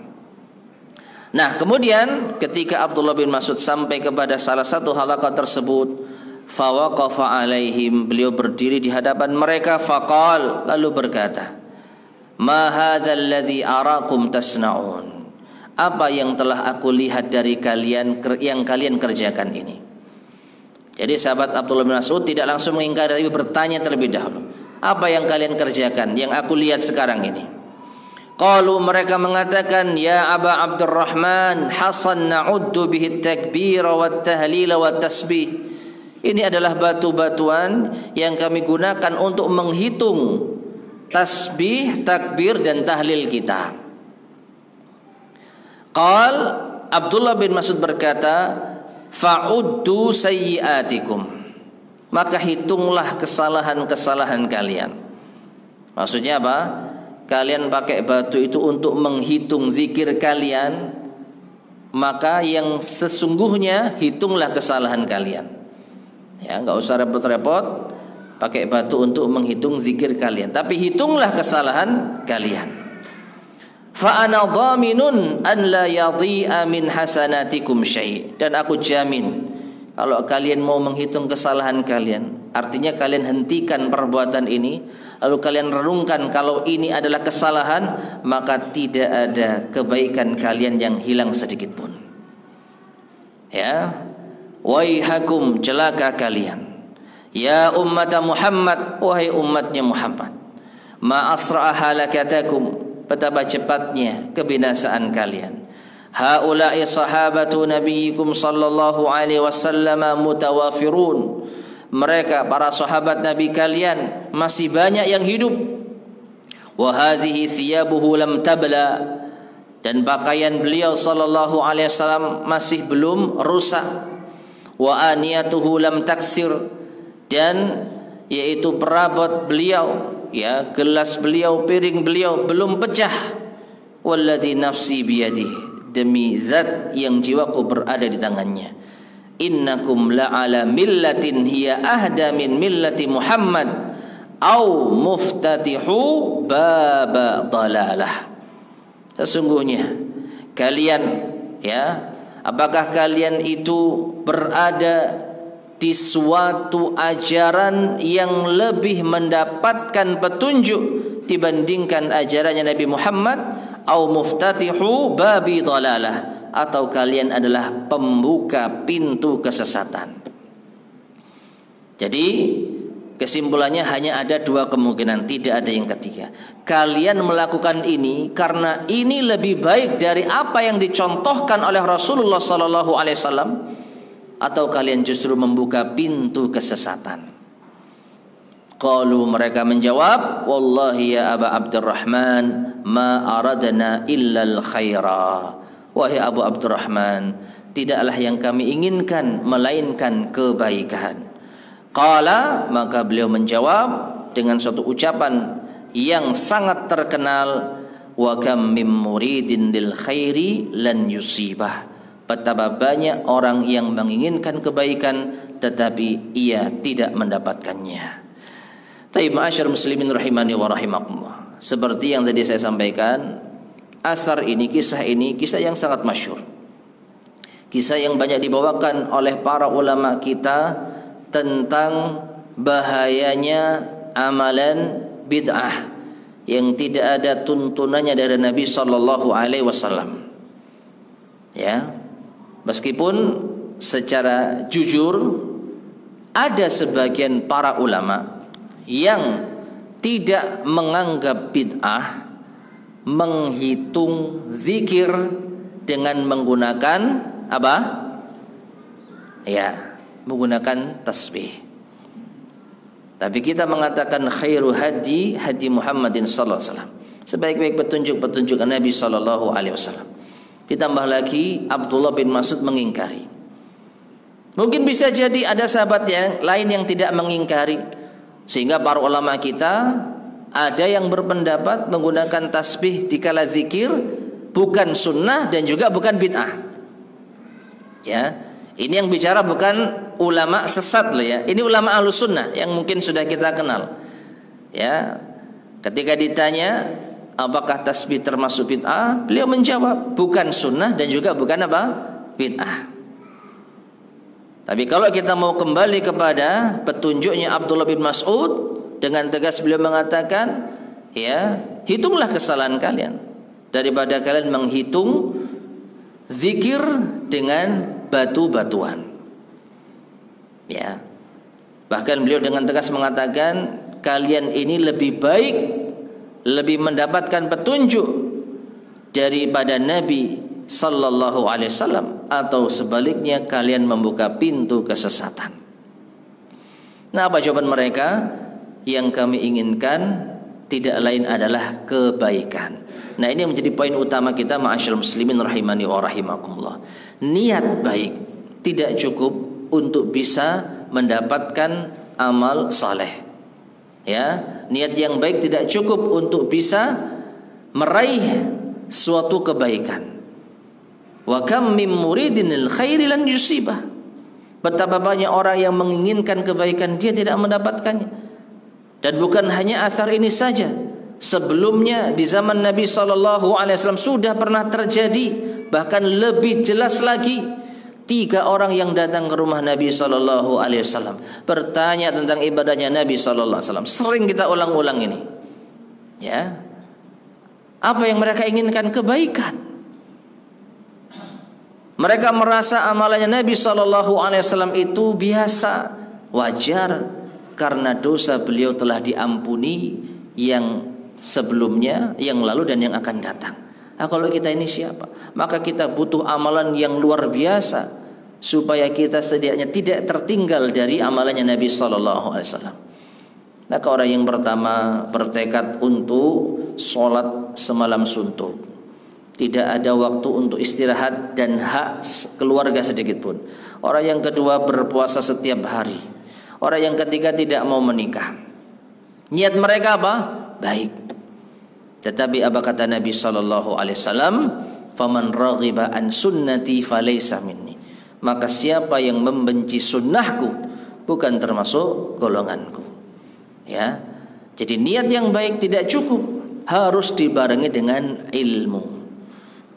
Nah, kemudian ketika Abdullah bin Mas'ud sampai kepada salah satu halaqah tersebut, fawaqafa alaihim, beliau berdiri di hadapan mereka, faqal, lalu berkata, ma hadzal ladzi arakum tasnaun, apa yang telah aku lihat dari kalian yang kalian kerjakan ini. Jadi sahabat Abdullah bin Mas'ud tidak langsung mengingkari, tapi bertanya terlebih dahulu, apa yang kalian kerjakan yang aku lihat sekarang ini? Qalu, mereka mengatakan, ya Aba Abdurrahman, hasan na'uddu bihi takbir wa tahlil wa tasbih. Ini adalah batu-batuan yang kami gunakan untuk menghitung tasbih, takbir dan tahlil kita. Qal, Abdullah bin Mas'ud berkata, fa'uddu sayyi'atikum, maka hitunglah kesalahan-kesalahan kalian. Maksudnya apa? Kalian pakai batu itu untuk menghitung zikir kalian, maka yang sesungguhnya hitunglah kesalahan kalian. Ya, enggak usah repot-repot pakai batu untuk menghitung zikir kalian, tapi hitunglah kesalahan kalian. Fa ana dhaminun an la yadhi'a min hasanatikum syai', dan aku jamin kalau kalian mau menghitung kesalahan kalian, artinya kalian hentikan perbuatan ini, lalu kalian renungkan kalau ini adalah kesalahan, maka tidak ada kebaikan kalian yang hilang sedikit pun. Ya, waihakum, celaka kalian. Ya ummat Muhammad, wahai umatnya Muhammad, ma asra'a halakatakum, betapa cepatnya kebinasaan kalian. Haula'i sahabatu nabiyikum sallallahu alaihi wasallam mutawafirun, mereka para sahabat Nabi kalian masih banyak yang hidup. Wa hadhihi thiyabuhu lam tabla, dan pakaian beliau sallallahu alaihi wasallam masih belum rusak. Wa aniyatuhu lam taksir, dan yaitu perabot beliau, ya, gelas beliau, piring beliau belum pecah. Walladzi nafsi biyadihi, demi zat yang jiwaku berada di tangannya. Innakum la'ala millatin hiya ahda min millati Muhammad au muftatihu baba dalalah. Sesungguhnya kalian, ya, apakah kalian itu berada di suatu ajaran yang lebih mendapatkan petunjuk dibandingkan ajarannya Nabi Muhammad, au muftatihu babi dalalah, atau kalian adalah pembuka pintu kesesatan. Jadi kesimpulannya hanya ada dua kemungkinan, tidak ada yang ketiga. Kalian melakukan ini karena ini lebih baik dari apa yang dicontohkan oleh Rasulullah sallallahu alaihi wasallam, atau kalian justru membuka pintu kesesatan. Qalu, mereka menjawab, wallahi ya Aba Abdurrahman, ma aradna illa al-khaira. Wahai Abu Abdurrahman, tidaklah yang kami inginkan melainkan kebaikan. Qala, maka beliau menjawab dengan suatu ucapan yang sangat terkenal, wa kam mim muridin lil khairi lan yusibah. Betapa banyak orang yang menginginkan kebaikan tetapi ia tidak mendapatkannya. Taib ma'asyar muslimin rahimani wa rahimakumullah. Seperti yang tadi saya sampaikan, asar ini, kisah yang sangat masyhur. Kisah yang banyak dibawakan oleh para ulama kita tentang bahayanya amalan bid'ah yang tidak ada tuntunannya dari Nabi sallallahu alaihi wasallam. Ya. Meskipun secara jujur ada sebagian para ulama yang tidak menganggap bid'ah menghitung zikir dengan menggunakan apa? Ya, menggunakan tasbih. Tapi kita mengatakan khairu hadi Muhammadin sallallahu alaihi wasallam. Sebaik-baik petunjuk Nabi sallallahu alaihi wasallam. Ditambah lagi Abdullah bin Mas'ud mengingkari. Mungkin bisa jadi ada sahabat yang lain yang tidak mengingkari, sehingga para ulama kita ada yang berpendapat menggunakan tasbih dikala zikir bukan sunnah dan juga bukan bid'ah. Ya, ini yang bicara bukan ulama sesat loh ya. Ini ulama ahlus sunnah yang mungkin sudah kita kenal. Ya, ketika ditanya apakah tasbih termasuk bid'ah, beliau menjawab bukan sunnah dan juga bukan apa? Bid'ah. Tapi kalau kita mau kembali kepada petunjuknya Abdullah bin Mas'ud, dengan tegas beliau mengatakan, ya, hitunglah kesalahan kalian daripada kalian menghitung zikir dengan batu-batuan. Ya. Bahkan beliau dengan tegas mengatakan, kalian ini lebih baik, lebih mendapatkan petunjuk daripada Nabi sallallahu alaihi wasallam, atau sebaliknya kalian membuka pintu kesesatan. Nah, apa jawaban mereka? Yang kami inginkan tidak lain adalah kebaikan. Nah, ini yang menjadi poin utama kita ma'asyarul muslimin rahimani wa rahimakumullah. Niat baik tidak cukup untuk bisa mendapatkan amal saleh. Ya, niat yang baik tidak cukup untuk bisa meraih suatu kebaikan. Wa kam mim muridin lil khairi lan yusibah. Betapa banyak orang yang menginginkan kebaikan dia tidak mendapatkannya. Dan bukan hanya athar ini saja. Sebelumnya di zaman Nabi sallallahu alaihi wasallam sudah pernah terjadi, bahkan lebih jelas lagi. 3 orang yang datang ke rumah Nabi sallallahu alaihi wasallam bertanya tentang ibadahnya Nabi sallallahu alaihi wasallam. Sering kita ulang-ulang ini. Ya. Apa yang mereka inginkan? Kebaikan. Mereka merasa amalannya Nabi sallallahu alaihi wasallam itu biasa, wajar, karena dosa beliau telah diampuni yang sebelumnya, yang lalu dan yang akan datang. Nah, kalau kita ini siapa? Maka kita butuh amalan yang luar biasa supaya kita setidaknya tidak tertinggal dari amalannya Nabi sallallahu alaihi wasallam. Maka orang yang pertama bertekad untuk sholat semalam suntuk, tidak ada waktu untuk istirahat dan hak keluarga sedikit pun. Orang yang kedua berpuasa setiap hari. Orang yang ketiga tidak mau menikah. Niat mereka apa? Baik. Tetapi apa kata Nabi sallallahu alaihi wasallam? Faman raghiba an sunnati falaysa minni. Maka siapa yang membenci sunnahku bukan termasuk golonganku. Ya. Jadi niat yang baik tidak cukup, harus dibarengi dengan ilmu.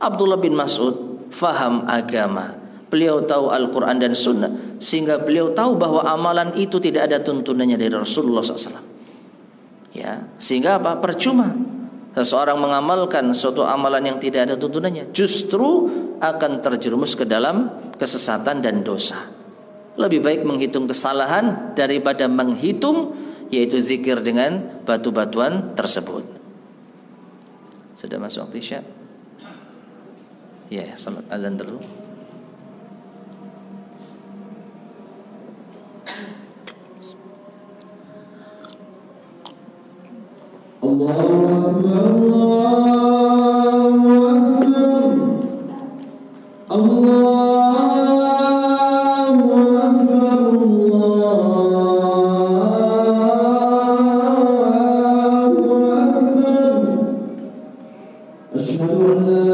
Abdullah bin Mas'ud faham agama. Beliau tahu Al-Quran dan Sunnah, sehingga beliau tahu bahwa amalan itu tidak ada tuntunannya dari Rasulullah SAW. Ya, sehingga apa? Percuma seseorang mengamalkan suatu amalan yang tidak ada tuntunannya, justru akan terjerumus ke dalam kesesatan dan dosa. Lebih baik menghitung kesalahan daripada menghitung, yaitu zikir dengan batu-batuan tersebut. Sudah masuk waktu Isya? Ya, salat azan dulu. Allahu Akbar, Allahu Akbar, Allahu Akbar. Asyhadu an la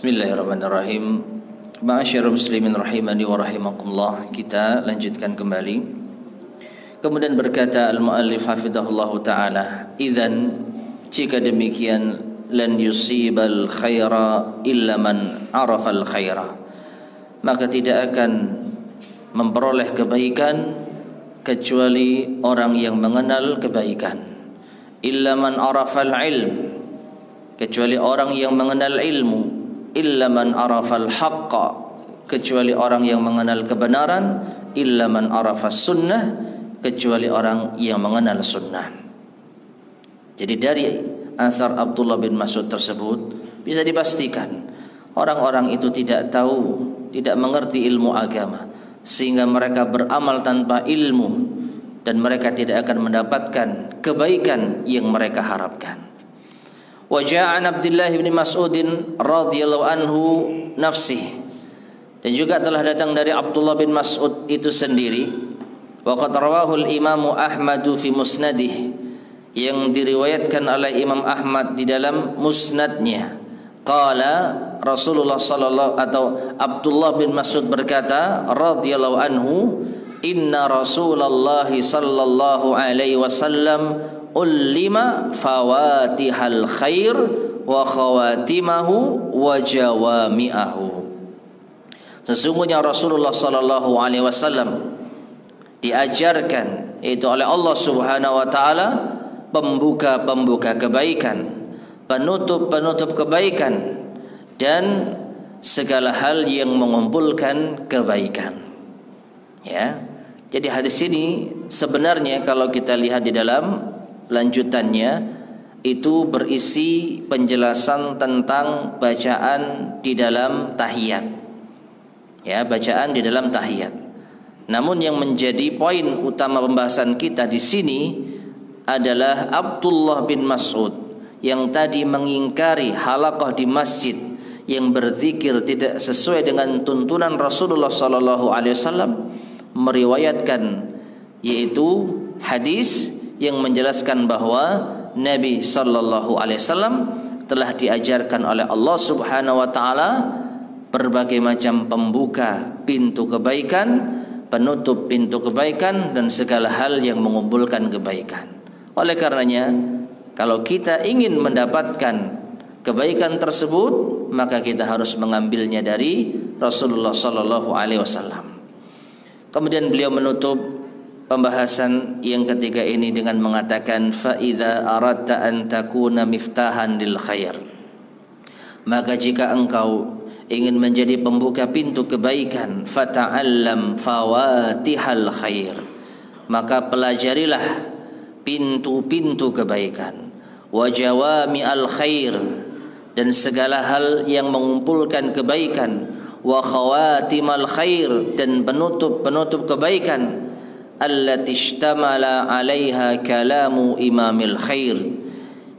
Bismillahirrahmanirrahim. Ma'asyiral muslimin rahimani wa rahimakumullah. Kita lanjutkan kembali. Kemudian berkata al-muallif hafizahullahu taala, "Idzan jika demikian lan yusibal khaira illa man arafal khaira." Maka tidak akan memperoleh kebaikan kecuali orang yang mengenal kebaikan. Illa man arafal ilm, kecuali orang yang mengenal ilmu. Illa man arafal haqqa, kecuali orang yang mengenal kebenaran. Illa man arafas sunnah, kecuali orang yang mengenal sunnah. Jadi dari asar Abdullah bin Mas'ud tersebut bisa dipastikan orang-orang itu tidak tahu, tidak mengerti ilmu agama, sehingga mereka beramal tanpa ilmu, dan mereka tidak akan mendapatkan kebaikan yang mereka harapkan. Wa ja'a an Abdullah bin Mas'ud radhiyallahu anhu nafsih, dan juga telah datang dari Abdullah bin Mas'ud itu sendiri. Wa qad rawahu al-Imam Ahmad fi musnadih, yang diriwayatkan oleh Imam Ahmad di dalam musnadnya. Qala Rasulullah sallallahu atau Abdullah bin Mas'ud berkata radhiyallahu anhu, inna Rasulullah sallallahu alaihi wasallam ullima fawatihal khair wa khawatimahu wa jawami'ahu. Sesungguhnya Rasulullah sallallahu alaihi wasallam diajarkan yaitu oleh Allah Subhanahu wa taala pembuka-pembuka kebaikan, penutup-penutup kebaikan, dan segala hal yang mengumpulkan kebaikan. Ya. Jadi hadis ini sebenarnya kalau kita lihat di dalam lanjutannya itu berisi penjelasan tentang bacaan di dalam tahiyat. Ya, bacaan di dalam tahiyat. Namun yang menjadi poin utama pembahasan kita di sini adalah Abdullah bin Mas'ud yang tadi mengingkari halaqah di masjid yang berzikir tidak sesuai dengan tuntunan Rasulullah sallallahu alaihi wasallam, meriwayatkan yaitu hadis yang menjelaskan bahwa Nabi sallallahu alaihi wasallam telah diajarkan oleh Allah Subhanahu wa taala berbagai macam pembuka pintu kebaikan, penutup pintu kebaikan, dan segala hal yang mengumpulkan kebaikan. Oleh karenanya, kalau kita ingin mendapatkan kebaikan tersebut, maka kita harus mengambilnya dari Rasulullah sallallahu alaihi wasallam. Kemudian beliau menutup pembahasan yang ketiga ini dengan mengatakan fa idza aradta an takuna miftahan lil khair. Maka jika engkau ingin menjadi pembuka pintu kebaikan, fata'allam fawatihal khair, maka pelajarilah pintu-pintu kebaikan, wa jawami'al khair, dan segala hal yang mengumpulkan kebaikan, wa khawatimal khair, dan penutup-penutup kebaikan, allati ishtamala 'alaiha kalamu imamil khair,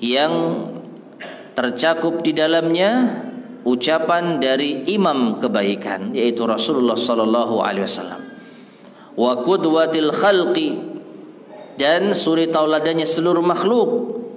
yang tercakup di dalamnya ucapan dari imam kebaikan yaitu Rasulullah sallallahu alaihi wasallam, wa qudwatil khalqi, dan suri tauladannya seluruh makhluk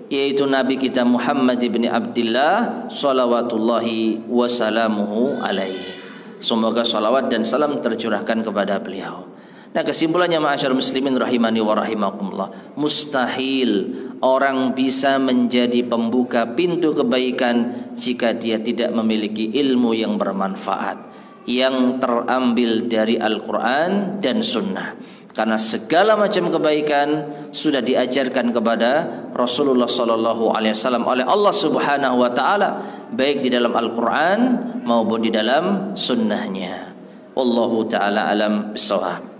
yaitu Nabi kita Muhammad ibn Abdullah salawatullahi wasalamuhu alaihi. Semoga salawat dan salam tercurahkan kepada beliau. Nah, kesimpulannya ma'asyar muslimin rahimani wa rahimakumullah, mustahil orang bisa menjadi pembuka pintu kebaikan jika dia tidak memiliki ilmu yang bermanfaat yang terambil dari Al-Quran dan Sunnah. Karena segala macam kebaikan sudah diajarkan kepada Rasulullah sallallahu alaihi wasallam oleh Allah Subhanahu wa taala, baik di dalam Al-Quran maupun di dalam sunnahnya. Wallahu taala alam bissawab.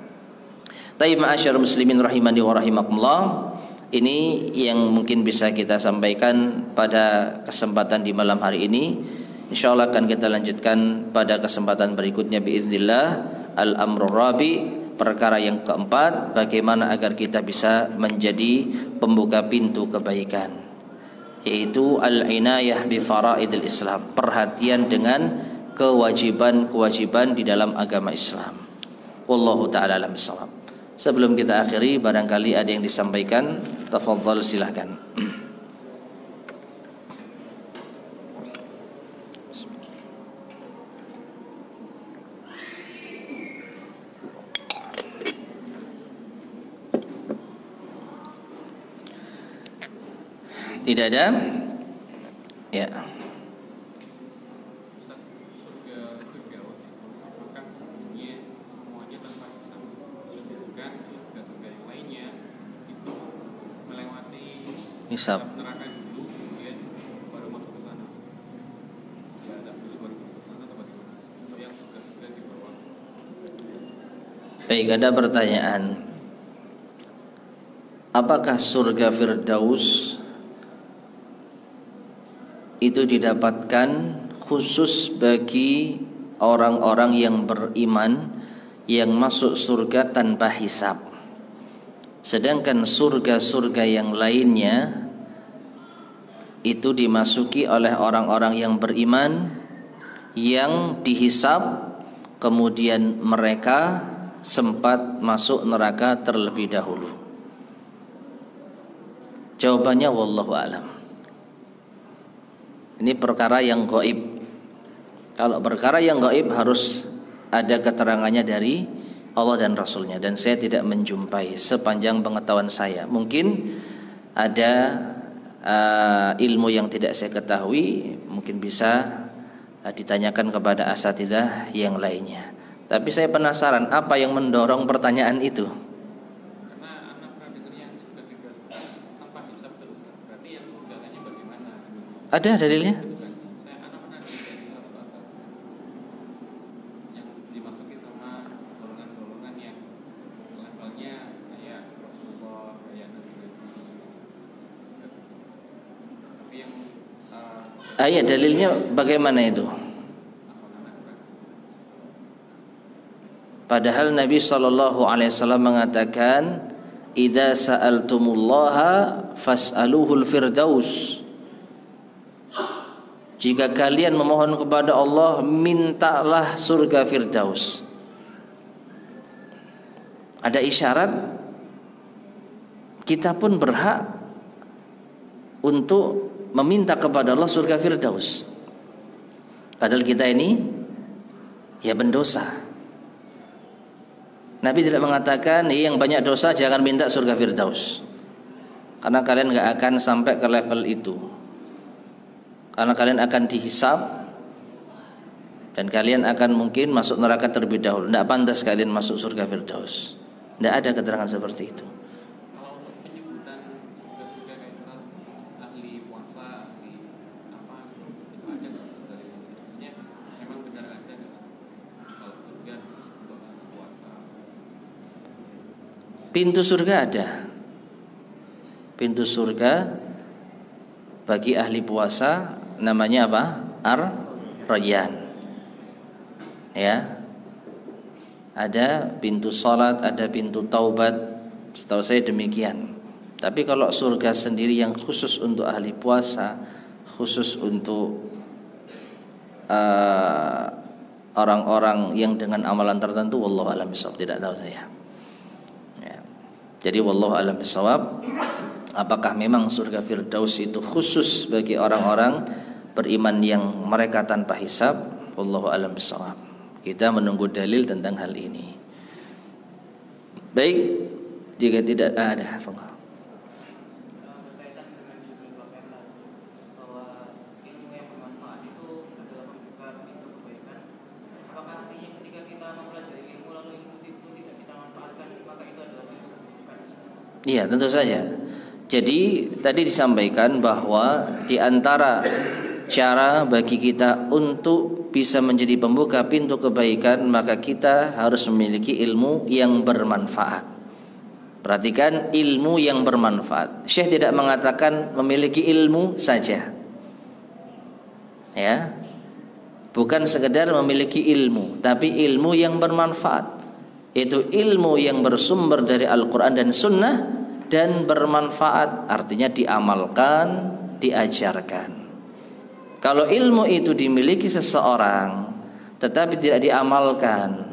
Taib ma'asyar muslimin rahimani wa rahimakumullah, ini yang mungkin bisa kita sampaikan pada kesempatan di malam hari ini. Insyaallah akan kita lanjutkan pada kesempatan berikutnya biiznillah. Al-amrul rabi, perkara yang keempat, bagaimana agar kita bisa menjadi pembuka pintu kebaikan, yaitu al-inayah bi faraidil Islam, perhatian dengan kewajiban-kewajiban di dalam agama Islam. Wallahu ta'ala alam bissawab. Sebelum kita akhiri, barangkali ada yang disampaikan, tafadhal silakan. Tidak ada? Ya. Hisab. Baik, ada pertanyaan. Apakah surga Firdaus itu didapatkan khusus bagi orang-orang yang beriman yang masuk surga tanpa hisab, sedangkan surga-surga yang lainnya itu dimasuki oleh orang-orang yang beriman yang dihisab kemudian mereka sempat masuk neraka terlebih dahulu? Jawabannya wallahu alam. Ini perkara yang gaib. Kalau perkara yang gaib harus ada keterangannya dari Allah dan Rasulnya, dan saya tidak menjumpai sepanjang pengetahuan saya. Mungkin ada ilmu yang tidak saya ketahui, mungkin bisa ditanyakan kepada asatidzah yang lainnya. Tapi saya penasaran apa yang mendorong pertanyaan itu. Karena anak pernah dengar yang sudah bebas tanpa hisab terus. Berarti yang surganya bagaimana? Ada dalilnya? Saya anak pernah dengar dari satu asal yang dimasuki sama golongan-golongan yang levelnya kayak Rasulullah, kayak Nabi-Nabi. Tapi yang Ayat dalilnya bagaimana itu? Padahal Nabi SAW mengatakan, idza sa'altumullaha fas'aluhul firdaus. Jika kalian memohon kepada Allah, mintalah surga firdaus. Ada isyarat kita pun berhak untuk meminta kepada Allah surga firdaus. Padahal kita ini ya pendosa. Nabi tidak mengatakan yang banyak dosa jangan minta surga firdaus, karena kalian gak akan sampai ke level itu. Karena kalian akan dihisab dan kalian akan mungkin masuk neraka terlebih dahulu. Tidak pantas kalian masuk surga firdaus. Tidak ada keterangan seperti itu. kalau untuk penyebutan surga-surga kayak misal ahli puasa, ahli apa itu ada nggak dari maksudnya memang benar ada nggak kalau surga khusus untuk ahli puasa? Pintu surga ada. Pintu surga bagi ahli puasa namanya apa? Ar-Rayyan. Ya. Ada pintu salat, ada pintu taubat. Setahu saya demikian. Tapi kalau surga sendiri yang khusus untuk ahli puasa, khusus untuk orang-orang yang dengan amalan tertentu, wallahu a'lam bishawab, tidak tahu saya. Ya. Jadi wallahu a'lam bishawab, apakah memang surga firdaus itu khusus bagi orang-orang beriman yang mereka tanpa hisab? Wallahu a'lam bishawab. Kita menunggu dalil tentang hal ini. Baik, jika tidak ada, berkaitan dengan judul Bapak bahwa ilmu yang bermanfaat itu adalah membuka pintu kebaikan. Apakah artinya ketika kita mempelajari ilmu lalu ilmu itu tidak kita manfaatkan, maka itu adalah pintu keburukan? Iya, tentu saja. Jadi tadi disampaikan bahwa di antara cara bagi kita untuk bisa menjadi pembuka pintu kebaikan, maka kita harus memiliki ilmu yang bermanfaat. Perhatikan, ilmu yang bermanfaat. Syekh tidak mengatakan memiliki ilmu saja. Ya. Bukan sekedar memiliki ilmu, tapi ilmu yang bermanfaat. Itu ilmu yang bersumber dari Al-Qur'an dan Sunnah dan bermanfaat, artinya diamalkan, diajarkan. Kalau ilmu itu dimiliki seseorang tetapi tidak diamalkan,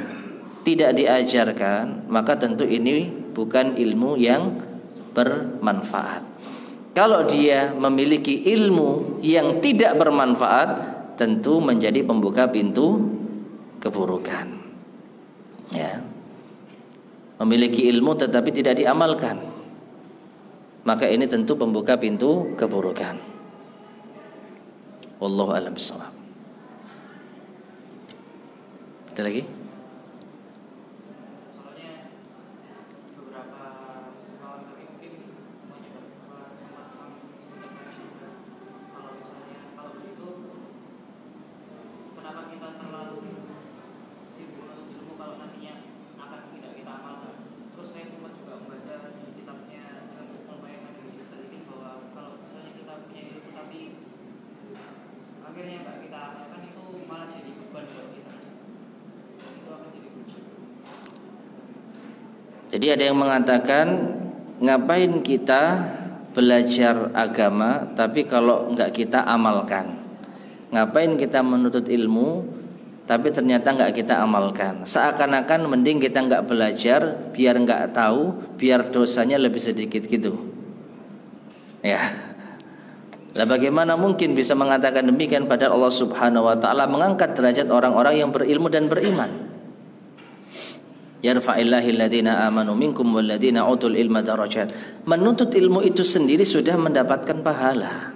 tidak diajarkan, maka tentu ini bukan ilmu yang bermanfaat. Kalau dia memiliki ilmu yang tidak bermanfaat, tentu menjadi pembuka pintu keburukan. Ya. Memiliki ilmu tetapi tidak diamalkan, maka ini tentu pembuka pintu keburukan. Wallahu a'lam bishawab. Ada lagi? Soalnya beberapa kawan kami mungkin menyebut sempat mengintervensi kalau misalnya kalau begitu kenapa kita terlalu sibuk untuk ilmu kalau nantinya akan tidak kita amalkan. Terus saya sempat juga membaca di kitabnya dengan membayangkan diri sedikit bahwa kalau misalnya kita punya ilmu tapi akhirnya nggak kita amalkan, itu malah jadi beban buat kita dan itu akan jadi ujian. Jadi ada yang mengatakan, ngapain kita belajar agama tapi kalau nggak kita amalkan? Ngapain kita menuntut ilmu tapi ternyata nggak kita amalkan? Seakan-akan mending kita nggak belajar biar nggak tahu, biar dosanya lebih sedikit gitu. Ya. Lah bagaimana mungkin bisa mengatakan demikian padahal Allah Subhanahu wa taala mengangkat derajat orang-orang yang berilmu dan beriman. Yarfa'illahu alladziina aamanu minkum walladziina utul ilma darajat. Menuntut ilmu itu sendiri sudah mendapatkan pahala.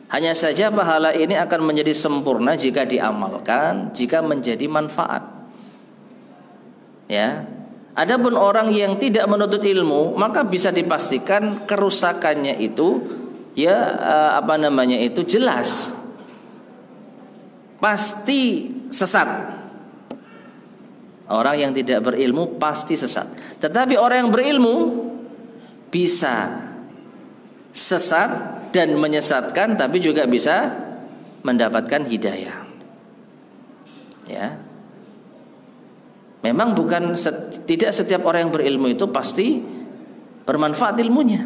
Hanya saja pahala ini akan menjadi sempurna jika diamalkan, jika menjadi manfaat. Ya. Adapun orang yang tidak menuntut ilmu, maka bisa dipastikan kerusakannya itu itu jelas. Pasti sesat. Orang yang tidak berilmu pasti sesat. Tetapi orang yang berilmu bisa sesat dan menyesatkan, tapi juga bisa mendapatkan hidayah. Ya. Memang tidak setiap orang yang berilmu itu pasti bermanfaat ilmunya.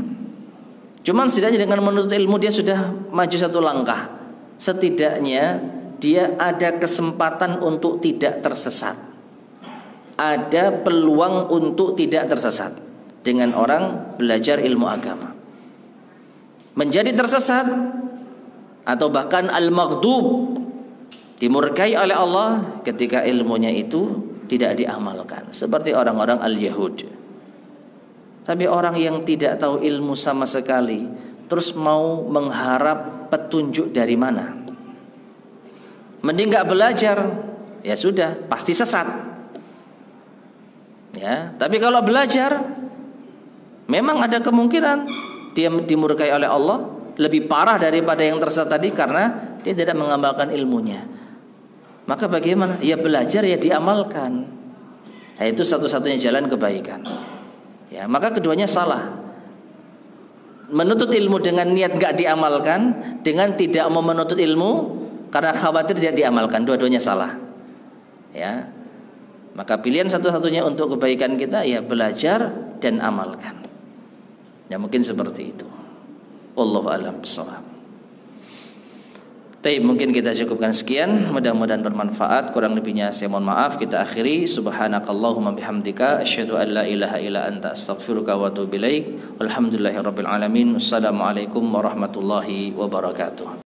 Cuman setidaknya dengan menuntut ilmu dia sudah maju satu langkah. Setidaknya dia ada kesempatan untuk tidak tersesat. Ada peluang untuk tidak tersesat dengan orang belajar ilmu agama. Menjadi tersesat atau bahkan al-maghdub, dimurkai oleh Allah ketika ilmunya itu tidak diamalkan, seperti orang-orang al-Yahud. Tapi orang yang tidak tahu ilmu sama sekali terus mau mengharap petunjuk dari mana? Mending gak belajar, ya sudah, pasti sesat. Ya, tapi kalau belajar memang ada kemungkinan dia dimurkai oleh Allah lebih parah daripada yang tersesat tadi karena dia tidak mengamalkan ilmunya. Maka bagaimana? Ya belajar, ya diamalkan. Nah, itu satu-satunya jalan kebaikan. Ya, maka keduanya salah. Menuntut ilmu dengan niat gak diamalkan, dengan tidak mau menuntut ilmu karena khawatir tidak diamalkan, dua-duanya salah. Ya. Maka pilihan satu-satunya untuk kebaikan kita ya belajar dan amalkan. Ya mungkin seperti itu. Wallahu a'lam bishawab. Baik, mungkin kita cukupkan sekian. Mudah-mudahan bermanfaat. Kurang lebihnya saya mohon maaf. Kita akhiri. Subhanakallahumma bihamdika asyhadu an la ilaha illa anta astaghfiruka wa atubu ilaik. Walhamdulillahirabbil alamin. Wassalamualaikum warahmatullahi wabarakatuh.